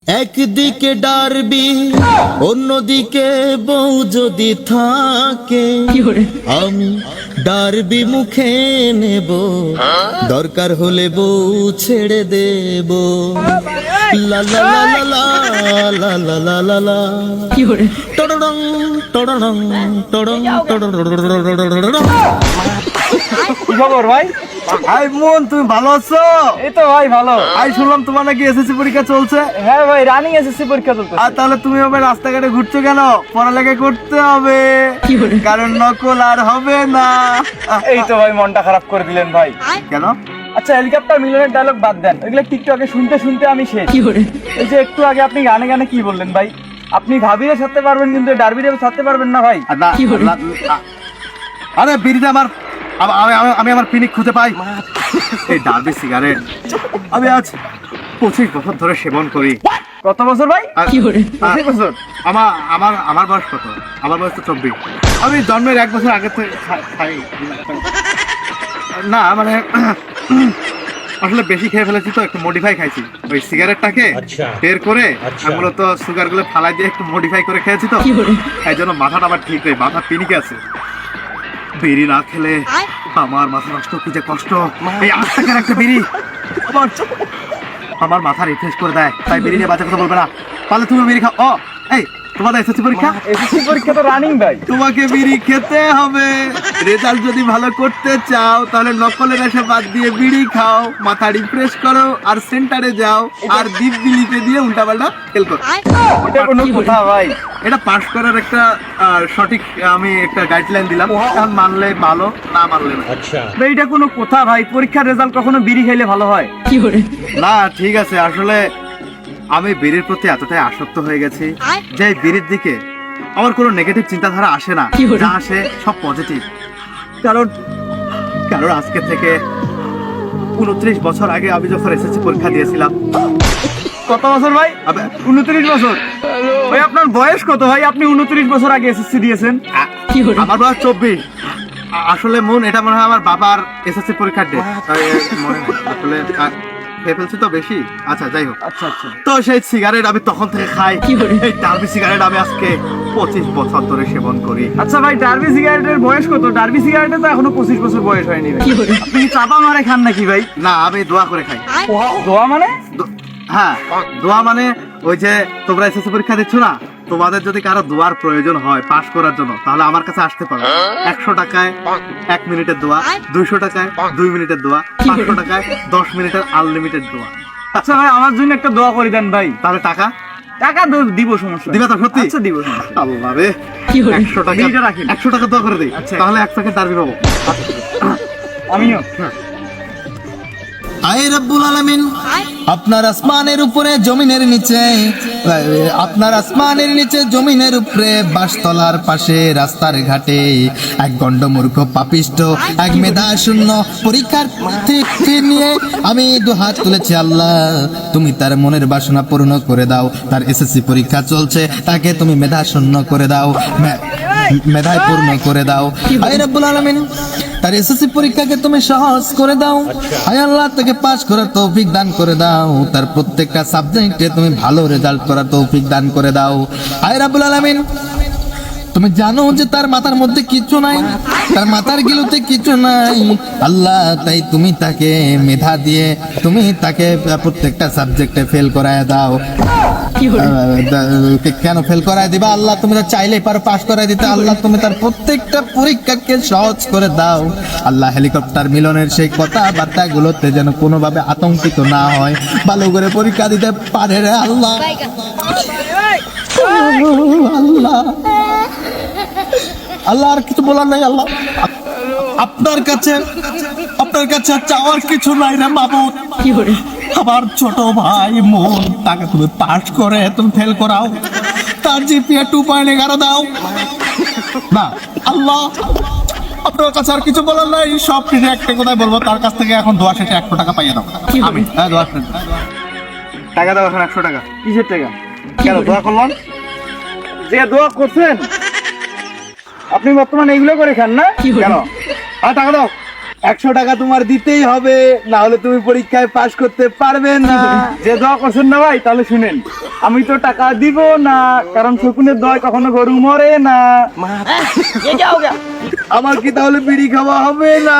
একদিকে ডারবি অন্যদিকে বউ যদি থাকে আমি ডারবি মুখে নেব, দরকার হলে বউ ছেড়ে দেব। লা লা লা লা লা লা লা লা লা টড়ং টড়ং টড়ং টড়ং। কি খবর ভাই? ভাই মন, তুমি ভালো আছো? এই তো ভাই ভালো। আই শুনলাম তোমার নাকি এসএসসি পরীক্ষা চলছে। হ্যাঁ ভাই, রানিং এসএসসি পরীক্ষা চলছে। আর তাহলে তুমি আবার রাস্তাঘাটে ঘুরছো কেন? পড়ালেখা করতে হবে, কারণ নকল আর হবে না। এই তো ভাই, মনটা খারাপ করে দিলেন ভাই। কেন? আচ্ছা, হেলিকপ্টার মিলনের ডায়লগ বাদ দেন, ওইগুলো টিকটকে শুনতে শুনতে আমি শেষ। এই যে একটু আগে আপনি গানে গানে কি বললেন ভাই? আপনি ভাবিয়ে ছাড়তে পারবেন কিন্তু ডারবিরে ছাড়তে পারবেন না ভাই। আরে বিড়িতে আমি আমার পিনিক খুঁজে পাই। এই ডার্বি সিগারেট আমি আজ 25 বছর ধরে সেবন করি। কত বছর ভাই? 25 বছর। আমার বয়স কত? আমার বয়স তো 24। আমি জন্মের 1 বছর আগে থেকে খাই না, মানে আসলে বেশি খেয়ে ফেলেছি তো, একটু মডিফাই খাইছি। ওই সিগারেটটাকে বের করে আমি মূলত সুগার গুলো ফালাই দিয়ে একটু মডিফাই করে খেয়েছি তো, এই জন্য মাথাটা আবার ঠিক নেই, মাথা পিনিকে আছে। বিড়ি না খেলে আমার মাথা নষ্ট, কি যে কষ্ট। এই 8 টাকার একটা বিড়ি আমার মাথা রিফ্রেশ করে দেয়, তাই বিড়ি নিয়ে বাচ্চা কথা বলবে না। তাহলে তুমি বিড়ি খাও। এই তোমাদের এসএসসি পরীক্ষা? এসএসসি পরীক্ষা তো রানিং ভাই। তোমাকে বিড়ি খেতে হবে। রেজাল্ট যদি ভালো করতে চাও তাহলে নকলের আশা বাদ দিয়ে বিড়ি খাও, মাথা রিফ্রেশ করো, আর সেন্টারে যাও, আর দীপ বিলিতে দিয়ে উল্টাপাল্টা ফেল করো। এটা কোনো কথা ভাই? এটা পাস করার একটা সঠিক আমি একটা গাইডলাইন দিলাম, এখন মানলে ভালো, না মানলে না। ভাই এটা কোনো কথা ভাই? পরীক্ষার রেজাল্ট কখনো বিড়ি খাইলে ভালো হয়? না ঠিক আছে, আসলে আমি বিড়ির প্রতি এতটাই আসক্ত হয়ে গেছি যে বিড়ির দিকে আমার কোনো নেগেটিভ চিন্তাধারা আসে না, যা আসে সব পজিটিভ। কারণ আজকে থেকে 29 বছর আগে আমি যখন এসএসসি পরীক্ষা দিয়েছিলাম। কত বছর ভাই? 29 বছর। ভাই আপনার বয়স কত ভাই? আপনি 29 বছর আগে এসএসসি দিয়েছেন। আমার বয়স 24। আসলে মন, এটা মনে হয় আমার বাবার এসএসসি পরীক্ষার ডেট, মনে আসলে খেয়ে ফেলছি তো বেশি। আচ্ছা যাই হোক। আচ্ছা আচ্ছা। তো সেই সিগারেট আমি তখন থেকে খাই। এই ডার্বি সিগারেট আমি আজকে 25 বছর ধরে সেবন করি। আচ্ছা ভাই, ডার্বি সিগারেটের বয়স কত? ডার্বি সিগারেটে তো এখনো 25 বছর বয়স হয়নি ভাই। আপনি কি চাপা মারে খান নাকি ভাই? না, আমি দোয়া করে খাই। দোয়া মানে? হ্যাঁ, দোয়া মানে ওই যে তোমরা এসএসসি পরীক্ষা দিচ্ছ না, তোমাদের যদি কারো দোয়ার প্রয়োজন হয় পাস করার জন্য, তাহলে আমার কাছে আসতে পারো। 100 টাকায় 1 মিনিটের দোয়া, 200 টাকায় 2 মিনিটের দোয়া, 500 টাকায় 10 মিনিটের আনলিমিটেড দোয়া। আচ্ছা ভাই, আমার জন্য একটা দোয়া করে দেন ভাই। তাহলে টাকা দিব, সমস্যা দিবা তো সত্যি? আচ্ছা দিব। আল্লাহ রে, 100 টাকা, 100 টাকা দোয়া করে দেই, তাহলে 1 প্যাকেট ডার্বি পাবো। আমিও। আয় রব্বুল আলামিন, আপনার আসমানের উপরে জমিনের নিচে, আপনার আসমানের নিচে জমিনের উপরে, বাসতলার পাশে রাস্তার ঘাটে এক গন্ডমূর্খ পাপিষ্ট, এক মেধা শূন্য পরীক্ষার্থীকে নিয়ে আমি 2 হাত তুলেছি। আল্লাহ, তুমি তার মনের বাসনা পূর্ণ করে দাও। তার এসএসসি পরীক্ষা চলছে, তাকে তুমি মেধা শূন্য করে দাও, মেধায় পূর্ণ করে দাও। আয় রব্বুল আলামিন, তার এসএসসি পরীক্ষাকে তুমি সহজ করে দাও। আয় আল্লাহ, তাকে পাস করার তৌফিক দান করে দাও। তার প্রত্যেকটা সাবজেক্টে তুমি ভালো রেজাল্ট করার তৌফিক দান করে দাও। আয় রাব্বুল আলামিন, তুমি জানো যে তার মাথার মধ্যে কিছু নাই, তার মাথার গিলুতে কিছু নাই। আল্লাহ, তাই তুমি তাকে মেধা দিয়ে তুমি তাকে প্রত্যেকটা সাবজেক্টে ফেল করায় দাও। কেন ফেল করায় দিবা? আল্লাহ, তুমি তো চাইলেই পারো পাস করায় দিতে। আল্লাহ, তুমি তার প্রত্যেকটা পরীক্ষাকে সহজ করে দাও। আল্লাহ, হেলিকপ্টার মিলনের সেই কথাবার্তা গুলোতে যেন কোনোভাবে আতঙ্কিত না হয়, ভালো করে পরীক্ষা দিতে পারে রে আল্লাহ। আল্লাহ আল্লাহ, আর কিছু বলার নাই। আল্লাহ, আপনার কাছে চাওয়ার কিছু নাই রে মাবুদ। আমার ছোট ভাই মন, তাকে তুমি পাস করে তুমি ফেল করাও, তার জিপিএ 2.11 দাও না। আল্লাহ, আপনার কাছে আর কিছু বলার নাই। সব কিছু একটা কথাই বলবো, তার কাছ থেকে এখন দোয়া শেষে 100 টাকা পাইয়ে দাও। আমি দোয়া টাকা দাও, এখন 100 টাকা। কিসের টাকা? কেন দোয়া করলাম? যে দোয়া করছেন আপনি বর্তমানে এইগুলো করে খান না? কেন? আর টাকা দাও। 100 টাকা তোমার দিতেই হবে, না হলে তুমি পরীক্ষায় পাশ করতে পারবে না। যে দোয়া করছেন না ভাই, তাহলে শুনেন, আমি তো টাকা দিব না, কারণ শকুনের দয় কখনো গরু মরে না। আমার কি তাহলে বিড়ি খাওয়া হবে না?